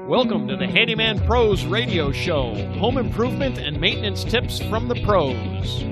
Welcome to the Handyman Pros Radio Show, home improvement and maintenance tips from the pros.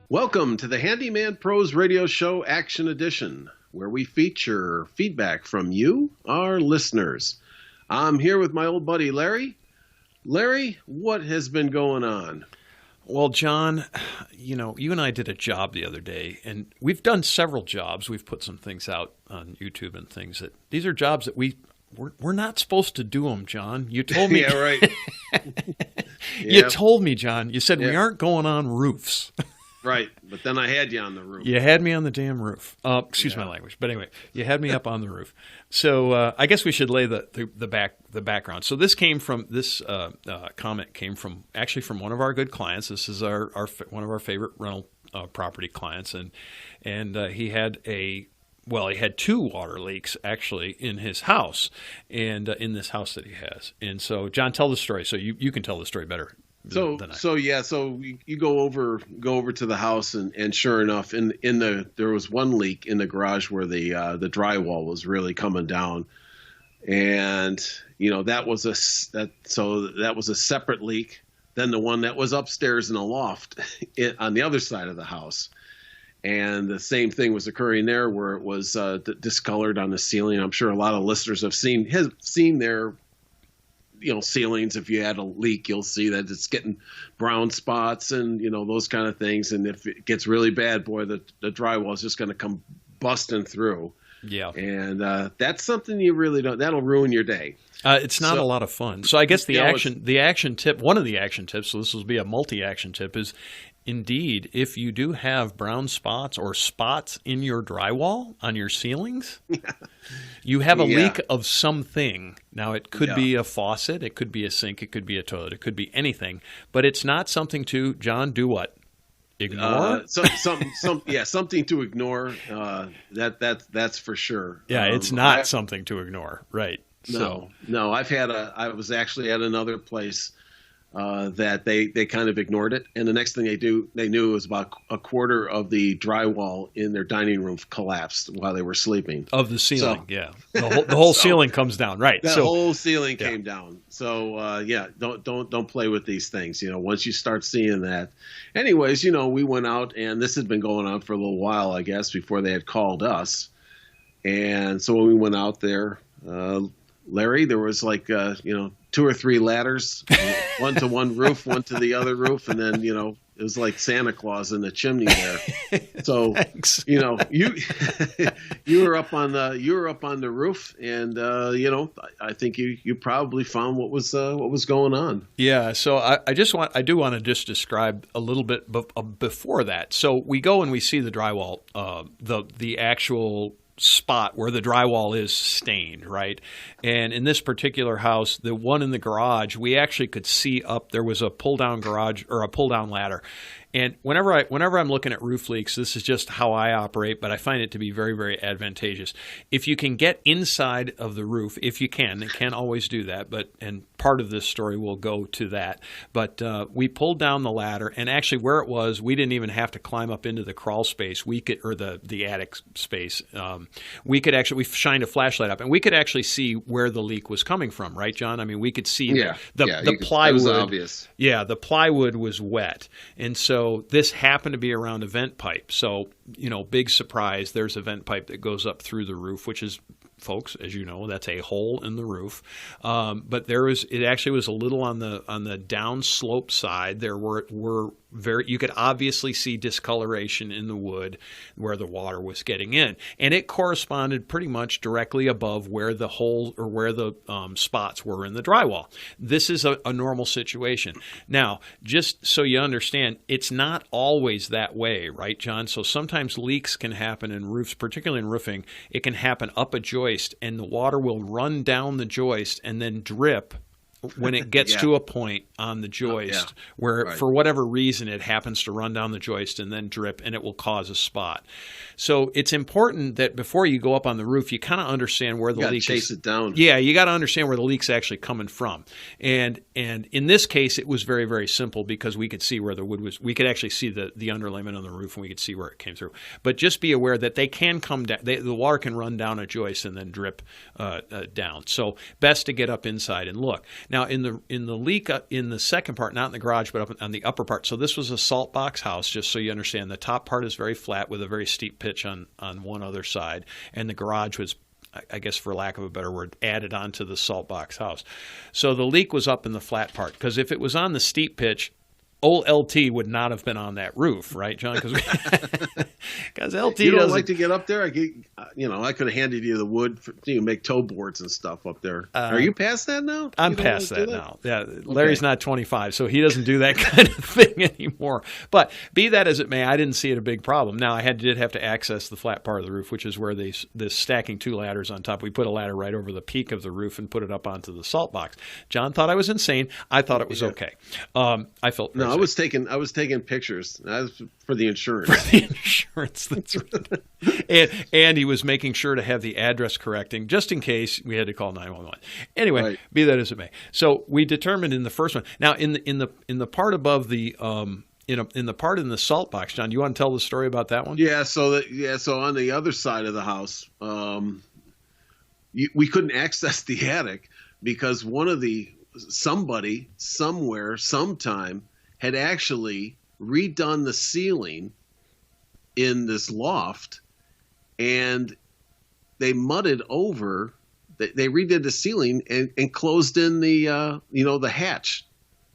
Welcome to the Handyman Pros Radio Show Action Edition, where we feature feedback from you, our listeners. I'm here with my old buddy, Larry. Larry, what has been going on? Well, John, you and I did a job the other day, and we've done several jobs. We've put some things out on YouTube and things that these are jobs that we're not supposed to do them, John. You told me. Yeah, right. You told me, John. You said we aren't going on roofs. Right, but then I had you on the roof. You had me on the damn roof. Excuse my language, but anyway, you had me up on the roof. So I guess we should lay the background. So this comment came from one of our good clients. This is our one of our favorite rental property clients, and he had two water leaks actually in his house, and in this house that he has. And so, John, tell the story. So you can tell the story better. So you go over to the house, and sure enough, there was one leak in the garage where the drywall was really coming down, and that was a separate leak than the one that was upstairs in the loft on the other side of the house, and the same thing was occurring there where it was discolored on the ceiling. I'm sure a lot of listeners have seen their ceilings. If you had a leak, you'll see that it's getting brown spots and those kind of things. And if it gets really bad, boy, the drywall is just going to come busting through. Yeah, and that's something you really don't. That'll ruin your day. It's not a lot of fun. So I guess one of the action tips. So this will be a multi-action tip. Is indeed, if you do have brown spots or spots in your drywall on your ceilings, you have a leak of something. Now, it could be a faucet, it could be a sink, it could be a toilet, it could be anything, but it's not something to, John, do what? Ignore? Something to ignore. That's for sure. Yeah, it's not something to ignore, right? No. I was actually at another place that they kind of ignored it, and the next thing they knew was about a quarter of the drywall in their dining room collapsed while they were sleeping. Of the ceiling, the whole ceiling comes down, right? The whole ceiling came down. So don't play with these things. Once you start seeing that. Anyways, we went out, and this had been going on for a little while, I guess, before they had called us. And so when we went out there, Larry, there was like two or three ladders, one to one roof, one to the other roof, and then it was like Santa Claus in the chimney there. So you were up on the roof, and I think you probably found what was going on. Yeah. So I do want to just describe a little bit before that. So we go and we see the drywall, the actual spot where the drywall is stained, right? And in this particular house, the one in the garage, we actually could see up. There was a pull-down garage or a pull-down ladder. And whenever I'm looking at roof leaks, this is just how I operate, but I find it to be very, very advantageous. If you can get inside of the roof, if you can, they can't always do that, and part of this story will go to that. But we pulled down the ladder, and actually where it was, we didn't even have to climb up into the crawl space. Or the attic space. We shined a flashlight up, and we could actually see where the leak was coming from, right, John? I mean, we could see the plywood. It was obvious. Yeah, the plywood was wet, and so this happened to be around a vent pipe. So, big surprise, there's a vent pipe that goes up through the roof, which is, folks, as you know, that's a hole in the roof. But it actually was a little on the downslope side. There were you could obviously see discoloration in the wood where the water was getting in, and it corresponded pretty much directly above where the hole or where the spots were in the drywall. This is a normal situation. Now, just so you understand, it's not always that way, right, John? So sometimes leaks can happen in roofs, particularly in roofing. It can happen up a joist, and the water will run down the joist and then drip when it gets Yeah. to a point on the joist where Right. for whatever reason it happens to run down the joist and then drip, and it will cause a spot. So it's important that before you go up on the roof, you kind of understand where the You got to leak chase is. it down. Yeah, you got to understand where the leak's actually coming from. And in this case, it was very, very simple because we could see where the wood was. We could actually see the underlayment on the roof, and we could see where it came through. But just be aware that they can come down. The water can run down a joist and then drip down. So best to get up inside and look. Now in the leak in the second part, not in the garage, but up on the upper part. So this was a salt box house, just so you understand. The top part is very flat with a very steep pitch on one other side, and the garage was, I guess for lack of a better word, added onto the salt box house. So the leak was up in the flat part, because if it was on the steep pitch, old LT would not have been on that roof, right, John? Because LT You don't doesn't like to get up there? I could have handed you the wood for you make toe boards and stuff up there. Are you past that now? I'm You don't past like to that do now. Yeah, Larry's Okay. not 25, so he doesn't do that kind of thing anymore. But be that as it may, I didn't see it a big problem. Now, I did have to access the flat part of the roof, which is where this stacking two ladders on top. We put a ladder right over the peak of the roof and put it up onto the salt box. John thought I was insane. I thought it was okay. I felt No, very safe. I was taking pictures. That was for the insurance. The insurance. That's right. And he was making sure to have the address correcting just in case we had to call 911. Anyway, Right. be that as it may. So we determined in the first one. Now in the part above the in the part in the salt box, John, do you want to tell the story about that one? Yeah, so on the other side of the house, we couldn't access the attic because somebody somewhere sometime had actually redone the ceiling in this loft, and they mudded over. They redid the ceiling and closed in the hatch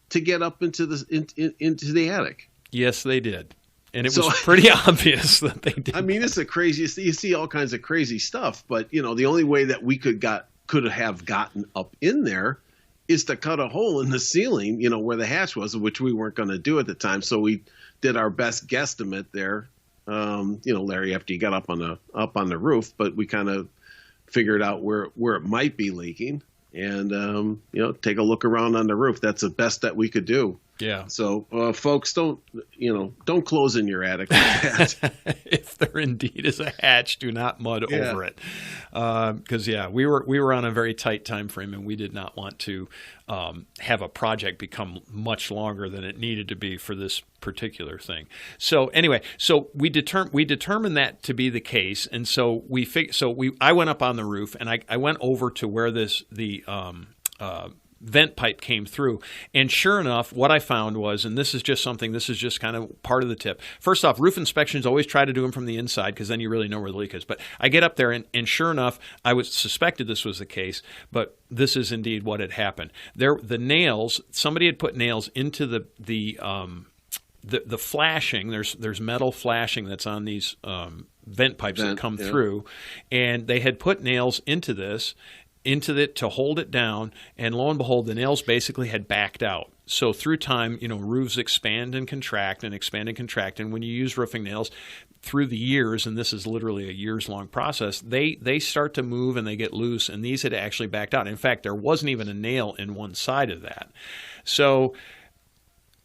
to get up into into the attic. Yes, they did. And it So- was pretty obvious that they did. I mean, it's the craziest. You see all kinds of crazy stuff, but the only way that we could have gotten up in there is to cut a hole in the ceiling, where the hatch was, which we weren't going to do at the time. So we did our best guesstimate there. Larry, after you got up on the roof, but we kind of figured out where it might be leaking, and take a look around on the roof. That's the best that we could do. Yeah. So, folks, don't close in your attic like that. If there indeed is a hatch, do not mud Yeah. over it. Because we were on a very tight time frame, and we did not want to have a project become much longer than it needed to be for this particular thing. So anyway, we determined that to be the case, and so I went up on the roof, and I went over to where the vent pipe came through. And sure enough, what I found was, and this is just kind of part of the tip. First off, roof inspections, always try to do them from the inside because then you really know where the leak is. But I get up there and sure enough, I suspected this was the case, but this is indeed what had happened. The nails, somebody had put nails into the flashing. There's metal flashing that's on these vent pipes that come through, and they had put nails into it to hold it down, and lo and behold, the nails basically had backed out. So through time, roofs expand and contract, and when you use roofing nails through the years, and this is literally a years-long process, they start to move and they get loose, and these had actually backed out. In fact, there wasn't even a nail in one side of that. So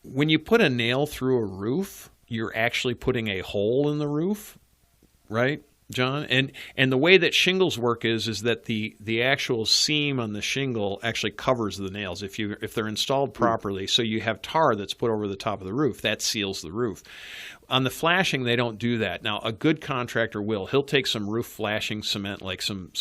when you put a nail through a roof, you're actually putting a hole in the roof, right, John? And the way that shingles work is that the actual seam on the shingle actually covers the nails if they're installed properly. So you have tar that's put over the top of the roof that seals the roof. On the flashing, they don't do that. Now, a good contractor will. He'll take some roof flashing cement, like some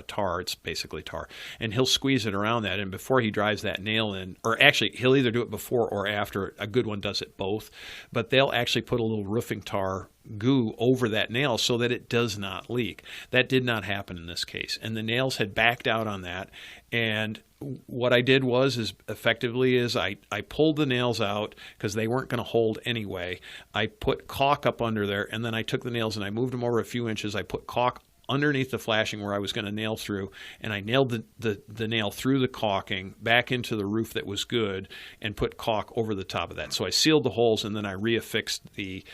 tar. It's basically tar, and he'll squeeze it around that. And before he drives that nail in, or actually, he'll either do it before or after. A good one does it both, but they'll actually put a little roofing tar goo over that nail so that it does not leak. That did not happen in this case, and the nails had backed out on that. And what I did was I pulled the nails out because they weren't going to hold anyway. I put caulk up under there, and then I took the nails and I moved them over a few inches. I put caulk underneath the flashing where I was going to nail through, and I nailed the nail through the caulking back into the roof that was good and put caulk over the top of that. So I sealed the holes, and then I reaffixed the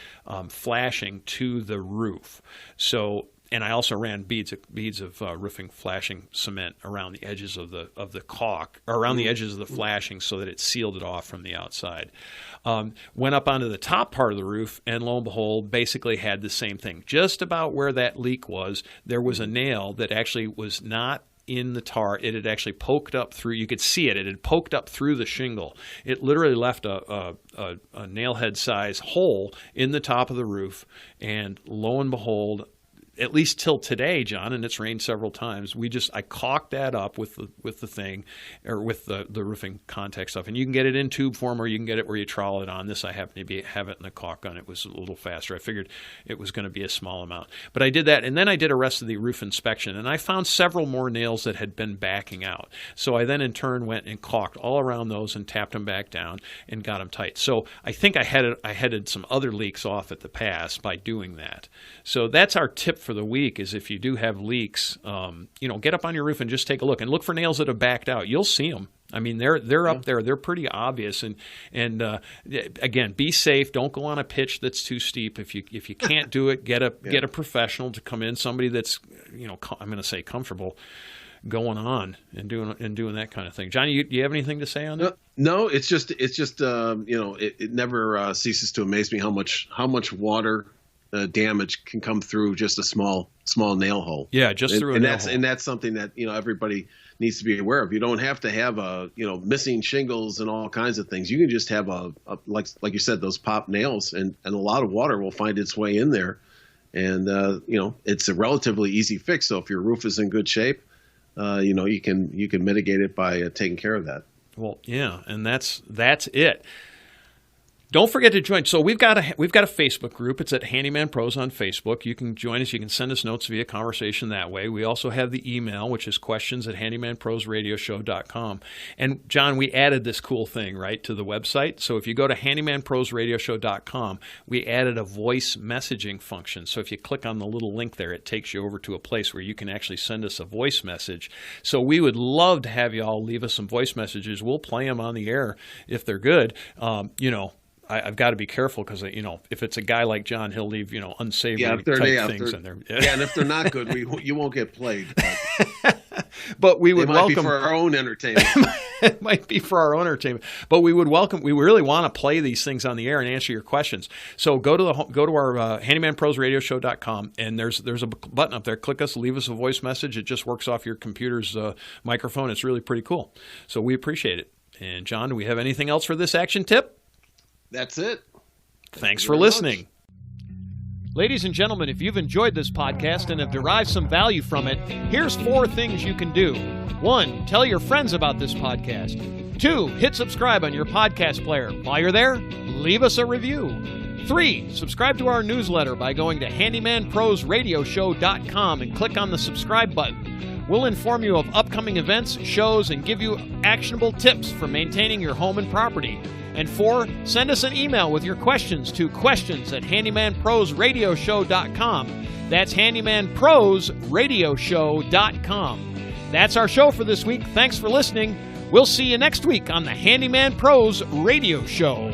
flashing to the roof. So And I also ran beads of roofing flashing cement around the edges of the caulk, or around the edges of the flashing, so that it sealed it off from the outside. Went up onto the top part of the roof, and lo and behold, basically had the same thing. Just about where that leak was, there was a nail that actually was not in the tar. It had actually poked up through. You could see it. It had poked up through the shingle. It literally left a nailhead size hole in the top of the roof. And lo and behold, at least till today, John, and it's rained several times, I caulked that up with the thing, or with the roofing contact stuff. And you can get it in tube form, or you can get it where you trowel it on. This, I happen to have it in the caulk gun. It was a little faster. I figured it was going to be a small amount. But I did that, and then I did a rest of the roof inspection, and I found several more nails that had been backing out. So I then in turn went and caulked all around those and tapped them back down and got them tight. So I think I headed some other leaks off at the pass by doing that. So that's our tip for the week, is if you do have leaks, get up on your roof and just take a look, and look for nails that have backed out. You'll see them. I mean, they're up there. They're pretty obvious. And again, be safe. Don't go on a pitch that's too steep. If you can't do it, get a professional to come in, somebody that's I'm going to say comfortable going on and doing that kind of thing. Johnny, you have anything to say on that? No, it's just it never ceases to amaze me how much water damage can come through just a small nail hole. Yeah, just through a nail hole. And that's something that everybody needs to be aware of. You don't have to have missing shingles and all kinds of things. You can just have like you said, those pop nails, and a lot of water will find its way in there. And it's a relatively easy fix. So if your roof is in good shape, you can mitigate it by taking care of that. Well, yeah, and that's it. Don't forget to join. So we've got a Facebook group. It's at Handyman Pros on Facebook. You can join us. You can send us notes via conversation that way. We also have the email, which is questions@handymanprosradioshow.com. And John, we added this cool thing, right, to the website. So if you go to handymanprosradioshow.com, we added a voice messaging function. So if you click on the little link there, it takes you over to a place where you can actually send us a voice message. So we would love to have you all leave us some voice messages. We'll play them on the air if they're good. I've got to be careful because, if it's a guy like John, he'll leave, unsavory type things in there. Yeah, and if they're not good, you won't get played. But we would welcome. It might be for our own entertainment. It might be for our own entertainment. But we really want to play these things on the air and answer your questions. So go to our handymanprosradioshow.com, and there's a button up there. Click us, leave us a voice message. It just works off your computer's microphone. It's really pretty cool. So we appreciate it. And John, do we have anything else for this action tip? That's it. Thanks for listening. Ladies and gentlemen, if you've enjoyed this podcast and have derived some value from it, here's 4 things you can do. 1, tell your friends about this podcast. 2, hit subscribe on your podcast player. While you're there, leave us a review. 3, subscribe to our newsletter by going to handymanprosradioshow.com and click on the subscribe button. We'll inform you of upcoming events, shows, and give you actionable tips for maintaining your home and property. And 4, send us an email with your questions to questions@handymanprosradioshow.com. That's handymanprosradioshow.com. That's our show for this week. Thanks for listening. We'll see you next week on the Handyman Pros Radio Show.